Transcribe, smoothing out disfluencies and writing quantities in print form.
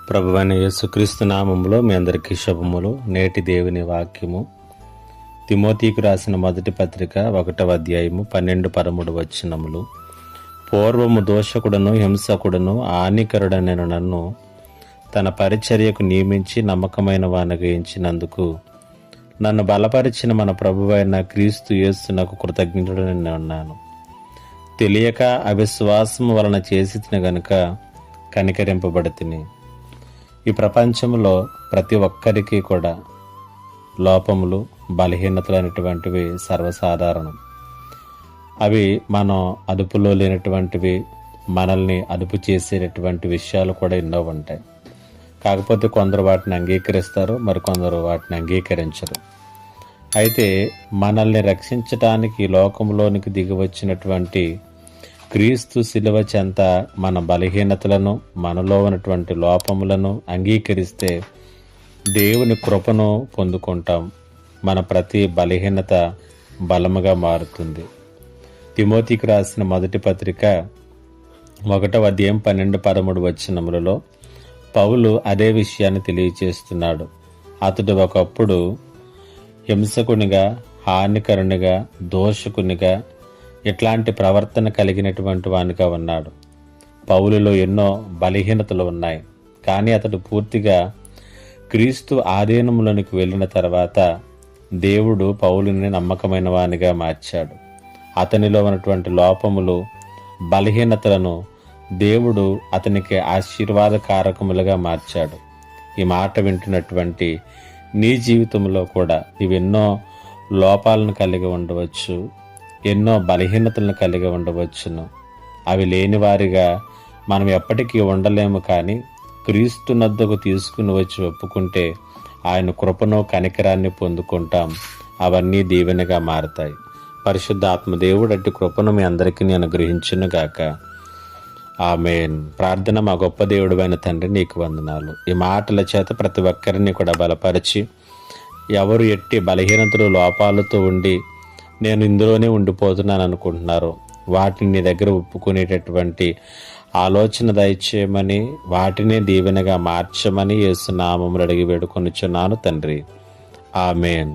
ప్రభువైన యేసుక్రీస్తు నామములో మీ అందరికీ శుభములు. నేటి దేవుని వాక్యము తిమోతికి రాసిన మొదటి పత్రిక 1వ అధ్యాయము 12-13 వచనములు. పూర్వము దోషకుడను హింసకుడను హానికరుడనైన నన్ను తన పరిచర్యకు నియమించి నమ్మకమైన వానిగా ఎంచినందుకు నన్ను బలపరిచిన మన ప్రభువైన క్రీస్తు యేసునకు కృతజ్ఞుడని ఉన్నాను. తెలియక అవిశ్వాసము వలన చేసి తిన గనుక కనికరింపబడితిని. ఈ ప్రపంచంలో ప్రతి ఒక్కరికి కూడా లోపములు, బలహీనతలు అనేటువంటివి సర్వసాధారణం. అవి మనం అదుపులో లేనటువంటివి, మనల్ని అదుపు చేసేటటువంటి విషయాలు కూడా ఎన్నో ఉంటాయి. కాకపోతే కొందరు వాటిని అంగీకరిస్తారు, మరికొందరు వాటిని అంగీకరించరు. అయితే మనల్ని రక్షించటానికి లోకంలోనికి దిగి వచ్చినటువంటి క్రీస్తు శిలువ చెంత మన బలహీనతలను, మనలో ఉన్నటువంటి లోపములను అంగీకరిస్తే దేవుని కృపను పొందుకుంటాం. మన ప్రతి బలహీనత బలముగా మారుతుంది. తిమోతికి రాసిన మొదటి పత్రిక 1వ అధ్యాయం 12-13 వచనములలో పౌలు అదే విషయాన్ని తెలియచేస్తున్నాడు. అతడు ఒకప్పుడు హింసకునిగా, హానికరునిగా, దోషకునిగా, ఇట్లాంటి ప్రవర్తన కలిగినటువంటి వానిగా ఉన్నాడు. పౌలులో ఎన్నో బలహీనతలు ఉన్నాయి. కానీ అతడు పూర్తిగా క్రీస్తు ఆధీనములోనికి వెళ్ళిన తర్వాత దేవుడు పౌలుని నమ్మకమైన వానిగా మార్చాడు. అతనిలో ఉన్నటువంటి లోపములు, బలహీనతలను దేవుడు అతనికి ఆశీర్వాదకారకములుగా మార్చాడు. ఈ మాట వింటున్నటువంటి నీ జీవితంలో కూడా నీవెన్నో లోపాలను కలిగి ఉండవచ్చు, ఎన్నో బలహీనతలను కలిగి ఉండవచ్చును. అవి లేని వారిగా మనం ఎప్పటికీ ఉండలేము. కానీ క్రీస్తు నద్దకు తీసుకుని వచ్చి ఒప్పుకుంటే ఆయన కృపను, కనికరాన్ని పొందుకుంటాం. అవన్నీ దీవెనగా మారతాయి. పరిశుద్ధ ఆత్మదేవుడు అట్టి కృపను మీ అందరికీ అనుగ్రహించును గాక. ఆమేన్. ప్రార్థన. మా గొప్ప దేవుడైన తండ్రి, నీకు వందనాలు. ఈ మాటల చేత ప్రతి ఒక్కరిని కూడా బలపరిచి, ఎవరు ఎట్టి బలహీనతలు, లోపాలతో ఉండి నేను ఇందులోనే ఉండిపోతున్నాను అనుకుంటున్నారు, వాటిని నీ దగ్గర ఒప్పుకునేటటువంటి ఆలోచన దయచేయమని, వాటినే దీవెనగా మార్చమని యేసు నామములో అడిగి వేడుకొనుచున్నాను తండ్రి. ఆమేన్.